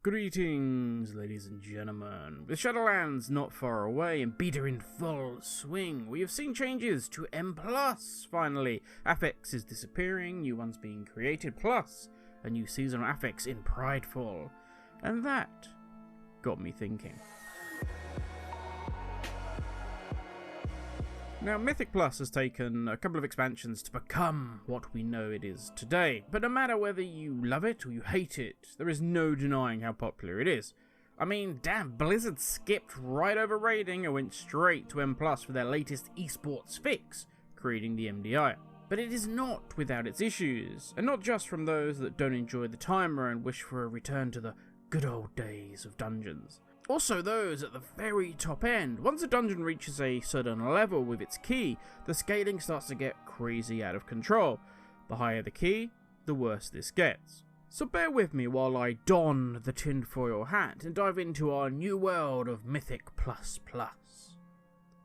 Greetings, ladies and gentlemen. With Shadowlands not far away and beta in full swing, we have seen changes to M+, finally. Affix is disappearing, new ones being created, plus a new seasonal affix in Prideful. And that got me thinking. Now, Mythic Plus has taken a couple of expansions to become what we know it is today, but no matter whether you love it or you hate it, there is no denying how popular it is. I mean, damn, Blizzard skipped right over raiding and went straight to M+ for their latest esports fix, creating the MDI. But it is not without its issues, and not just from those that don't enjoy the timer and wish for a return to the good old days of dungeons. Also those at the very top end. Once a dungeon reaches a certain level with its key, the scaling starts to get crazy out of control. The higher the key, the worse this gets. So bear with me while I don the tinfoil hat and dive into our new world of Mythic++.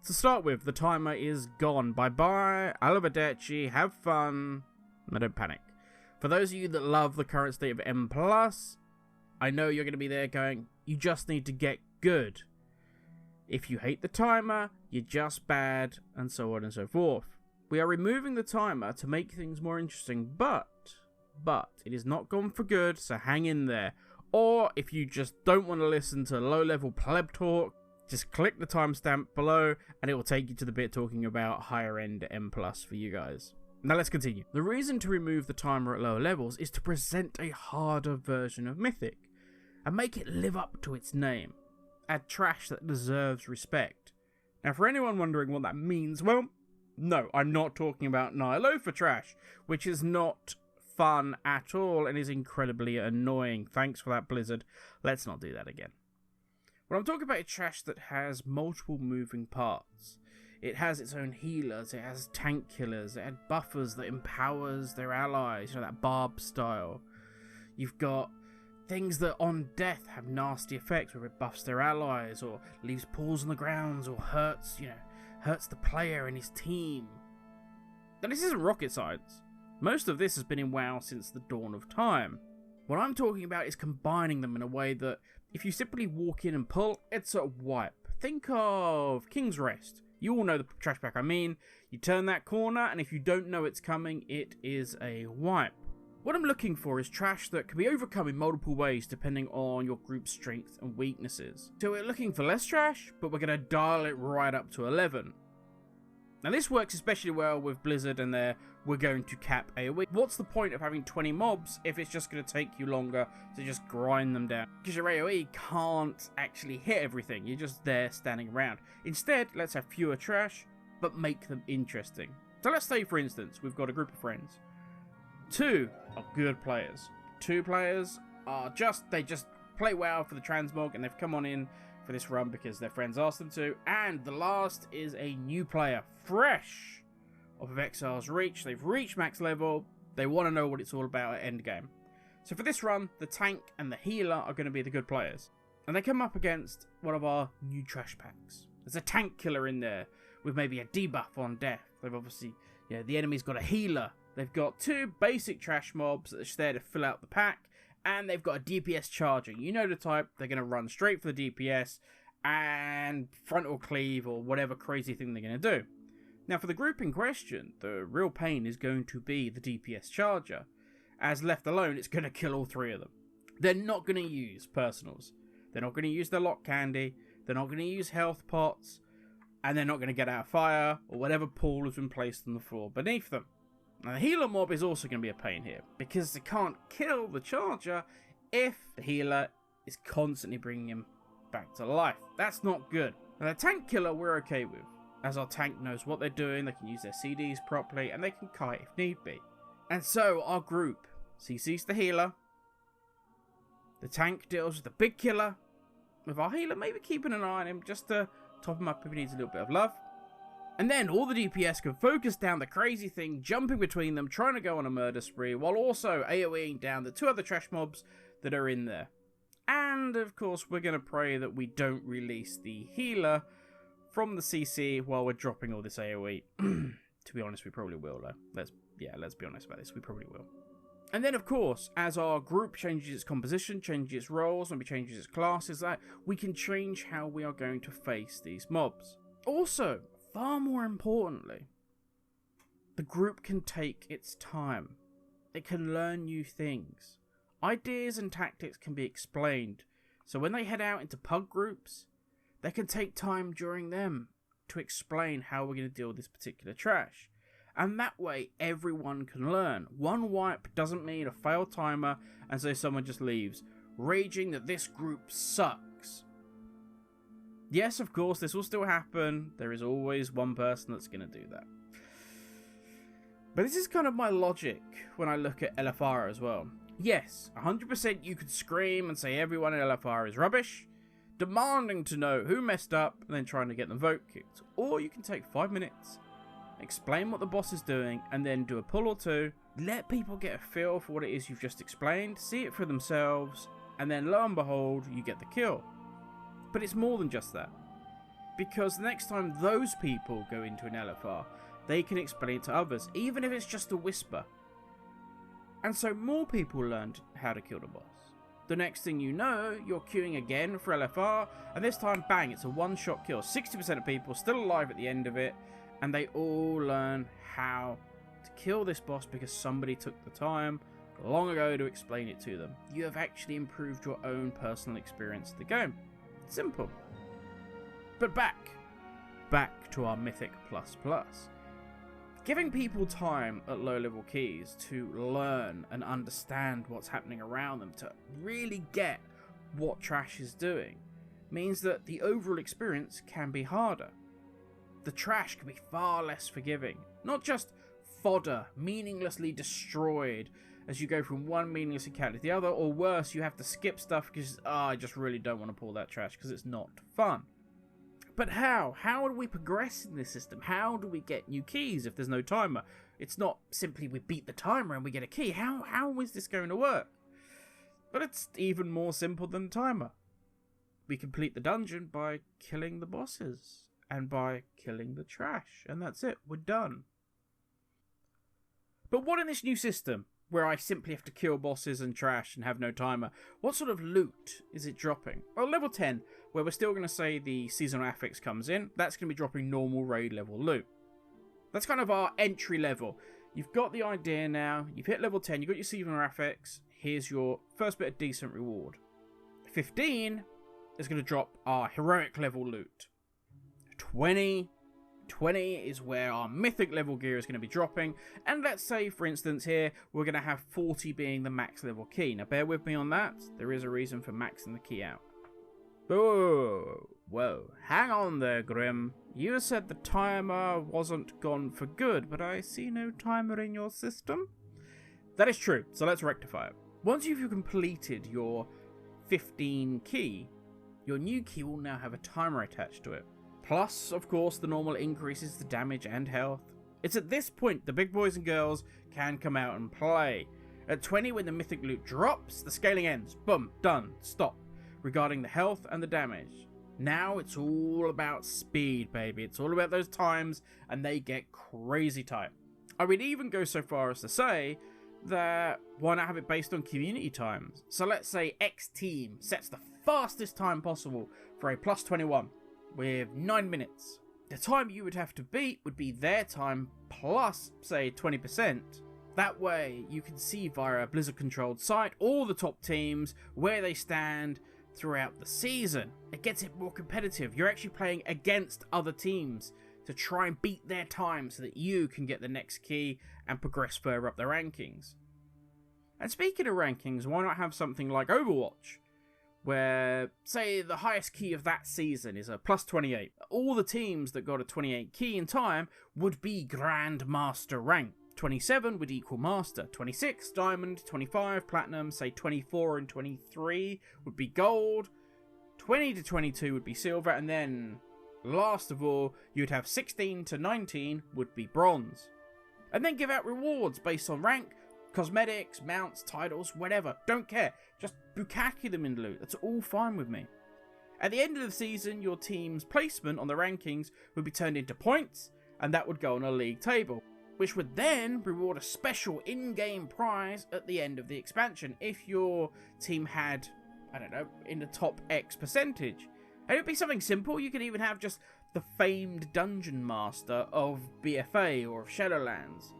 To start with, the timer is gone. Bye-bye, arrivederci, have fun. Now don't panic. For those of you that love the current state of M+, I know you're going to be there going, you just need to get good. If you hate the timer, you're just bad, and so on and so forth. We are removing the timer to make things more interesting, but it is not gone for good, so hang in there. Or if you just don't want to listen to low-level pleb talk, just click the timestamp below, and it will take you to the bit talking about higher-end M+ for you guys. Now let's continue. The reason to remove the timer at lower levels is to present a harder version of Mythic, and make it live up to its name. Add trash that deserves respect. Now for anyone wondering what that means, well, no, I'm not talking about Nihilo for trash, which is not fun at all and is incredibly annoying. Thanks for that, Blizzard. Let's not do that again. What I'm talking about is trash that has multiple moving parts. It has its own healers, it has tank killers, it had buffers that empowers their allies, you know, that Barb style. You've got things that on death have nasty effects, where it buffs their allies, or leaves pools on the grounds, or hurts the player and his team. Now this isn't rocket science. Most of this has been in WoW since the dawn of time. What I'm talking about is combining them in a way that, if you simply walk in and pull, it's a wipe. Think of King's Rest. You all know the trash pack I mean. You turn that corner, and if you don't know it's coming, it is a wipe. What I'm looking for is trash that can be overcome in multiple ways depending on your group's strengths and weaknesses. So we're looking for less trash, but we're going to dial it right up to 11. Now this works especially well with Blizzard and their we're going to cap AoE. What's the point of having 20 mobs if it's just going to take you longer to just grind them down? Because your AoE can't actually hit everything, you're just there standing around. Instead, let's have fewer trash, but make them interesting. So let's say for instance, we've got a group of friends. 2 are good players. 2 players are they just play WoW for the transmog and they've come on in for this run because their friends asked them to. And the last is a new player, fresh off of Exile's Reach. They've reached max level. They want to know what it's all about at endgame. So for this run, the tank and the healer are going to be the good players. And they come up against one of our new trash packs. There's a tank killer in there with maybe a debuff on death. They've obviously, the enemy's got a healer. They've got 2 basic trash mobs that are just there to fill out the pack, and they've got a DPS charger. You know the type, they're going to run straight for the DPS and frontal cleave or whatever crazy thing they're going to do. Now for the group in question, the real pain is going to be the DPS charger, as left alone it's going to kill all 3 of them. They're not going to use personals, they're not going to use their lock candy, they're not going to use health pots, and they're not going to get out of fire or whatever pool has been placed on the floor beneath them. Now the healer mob is also going to be a pain here, because they can't kill the charger if the healer is constantly bringing him back to life. That's not good. Now the tank killer we're okay with, as our tank knows what they're doing, they can use their CDs properly, and they can kite if need be. And so our group CCs the healer, the tank deals with the big killer, with our healer maybe keeping an eye on him just to top him up if he needs a little bit of love. And then all the DPS can focus down the crazy thing, jumping between them, trying to go on a murder spree, while also AoEing down the 2 other trash mobs that are in there. And of course, we're going to pray that we don't release the healer from the CC while we're dropping all this AoE. To be honest, we probably will, though. Let's be honest about this, we probably will. And then, of course, as our group changes its composition, changes its roles, maybe changes its classes, that we can change how we are going to face these mobs. Also, far more importantly, the group can take its time. It can learn new things. Ideas and tactics can be explained, so when they head out into pug groups, they can take time during them to explain how we're going to deal with this particular trash. And that way, everyone can learn. One wipe doesn't mean a failed timer, and so someone just leaves, raging that this group sucks. Yes, of course, this will still happen. There is always one person that's going to do that. But this is kind of my logic when I look at LFR as well. Yes, 100% you could scream and say everyone in LFR is rubbish, demanding to know who messed up and then trying to get them vote kicked. Or you can take 5 minutes, explain what the boss is doing, and then do a pull or two, let people get a feel for what it is you've just explained, see it for themselves, and then lo and behold, you get the kill. But it's more than just that. Because the next time those people go into an LFR, they can explain it to others, even if it's just a whisper. And so more people learned how to kill the boss. The next thing you know, you're queuing again for LFR, and this time, bang, it's a one-shot kill. 60% of people still alive at the end of it, and they all learn how to kill this boss because somebody took the time long ago to explain it to them. You have actually improved your own personal experience of the game. Simple. But back to our Mythic ++. Giving people time at low level keys to learn and understand what's happening around them, to really get what trash is doing, means that the overall experience can be harder. The trash can be far less forgiving. Not just fodder, meaninglessly destroyed as you go from one meaningless encounter to the other, or worse, you have to skip stuff because, I just really don't want to pull that trash because it's not fun. But how? How do we progress in this system? How do we get new keys if there's no timer? It's not simply we beat the timer and we get a key. How is this going to work? But it's even more simple than the timer. We complete the dungeon by killing the bosses and by killing the trash. And that's it. We're done. But what in this new system, where I simply have to kill bosses and trash and have no timer, what sort of loot is it dropping? Well, level 10, where we're still going to say the seasonal affix comes in, that's going to be dropping normal raid level loot. That's kind of our entry level. You've got the idea now, you've hit level 10, you've got your seasonal affix, here's your first bit of decent reward. 15 is going to drop our heroic level loot. 20 is where our mythic level gear is going to be dropping, and let's say, for instance, here we're going to have 40 being the max level key. Now bear with me on that, there is a reason for maxing the key out. Whoa, hang on there, Grim. You said the timer wasn't gone for good, but I see no timer in your system? That is true, so let's rectify it. Once you've completed your 15 key, your new key will now have a timer attached to it. Plus, of course, the normal increases to damage and health. It's at this point the big boys and girls can come out and play. At 20, when the mythic loot drops, the scaling ends. Boom, done, stop. Regarding the health and the damage. Now it's all about speed, baby. It's all about those times, and they get crazy tight. I would even go so far as to say that why not have it based on community times? So let's say X team sets the fastest time possible for a +21. With 9 minutes. The time you would have to beat would be their time plus, say, 20%. That way, you can see via a Blizzard-controlled site all the top teams, where they stand throughout the season. It gets it more competitive. You're actually playing against other teams to try and beat their time so that you can get the next key and progress further up the rankings. And speaking of rankings, why not have something like Overwatch? Where, say, the highest key of that season is a +28. All the teams that got a 28 key in time would be Grandmaster rank. 27 would equal Master. 26, Diamond. 25, Platinum. Say 24 and 23 would be Gold. 20 to 22 would be Silver. And then, last of all, you'd have 16 to 19 would be Bronze. And then give out rewards based on rank. Cosmetics, mounts, titles, whatever. Don't care. Just bukkake them in loot. That's all fine with me. At the end of the season, your team's placement on the rankings would be turned into points, and that would go on a league table. which would then reward a special in-game prize at the end of the expansion if your team had, I don't know, in the top X percentage. And it would be something simple. You could even have just the famed Dungeon Master of BFA or of Shadowlands.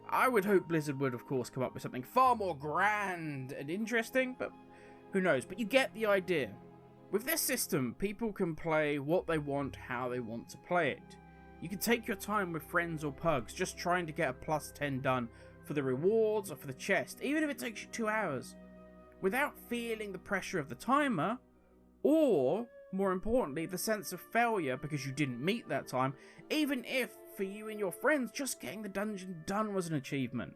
I would hope Blizzard would, of course, come up with something far more grand and interesting, but who knows. But you get the idea. With this system, people can play what they want, how they want to play it. You can take your time with friends or pugs, just trying to get a +10 done for the rewards or for the chest, even if it takes you 2 hours, without feeling the pressure of the timer, or, more importantly, the sense of failure because you didn't meet that time, even if, for you and your friends, just getting the dungeon done was an achievement.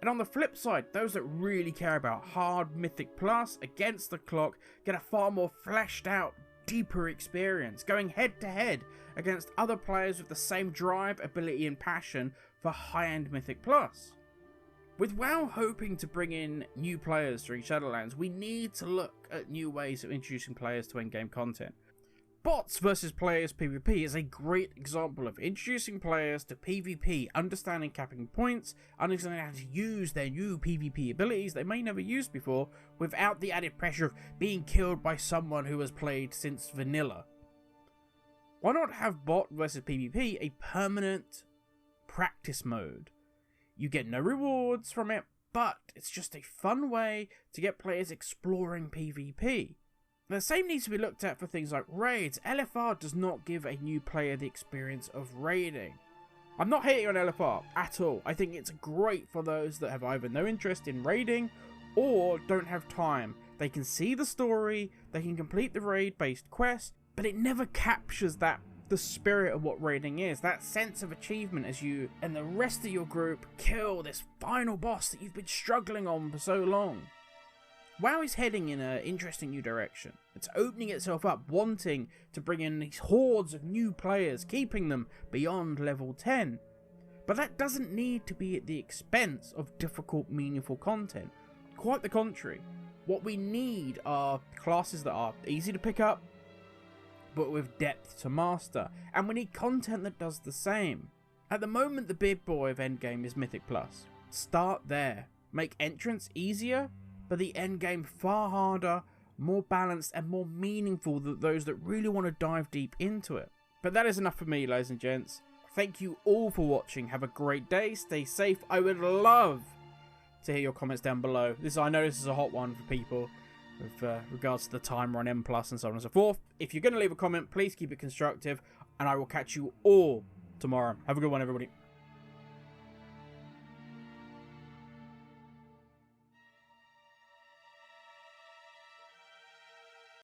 And on the flip side, those that really care about hard Mythic Plus against the clock get a far more fleshed out, deeper experience, going head to head against other players with the same drive, ability and passion for high-end Mythic Plus. With WoW hoping to bring in new players during Shadowlands, we need to look at new ways of introducing players to in-game content. Bots versus players PvP is a great example of introducing players to PvP, understanding capping points, understanding how to use their new PvP abilities they may never use before, without the added pressure of being killed by someone who has played since vanilla. Why not have bot versus PvP a permanent practice mode? You get no rewards from it, but it's just a fun way to get players exploring PvP. The same needs to be looked at for things like raids. LFR does not give a new player the experience of raiding. I'm not hating on LFR at all. I think it's great for those that have either no interest in raiding or don't have time. They can see the story, they can complete the raid-based quest, but it never captures the spirit of what raiding is, that sense of achievement as you and the rest of your group kill this final boss that you've been struggling on for so long. WoW is heading in an interesting new direction. It's opening itself up, wanting to bring in these hordes of new players, keeping them beyond level 10. But that doesn't need to be at the expense of difficult, meaningful content. Quite the contrary. What we need are classes that are easy to pick up, but with depth to master. And we need content that does the same. At the moment, the big boy of endgame is Mythic Plus. Start there. Make entrance easier, but the endgame far harder, more balanced and more meaningful than those that really want to dive deep into it. But that is enough for me, ladies and gents. Thank you all for watching. Have a great day. Stay safe. I would love to hear your comments down below. I know this is a hot one for people with regards to the timer on M+ and so on and so forth. If you're going to leave a comment, please keep it constructive, and I will catch you all tomorrow. Have a good one, everybody.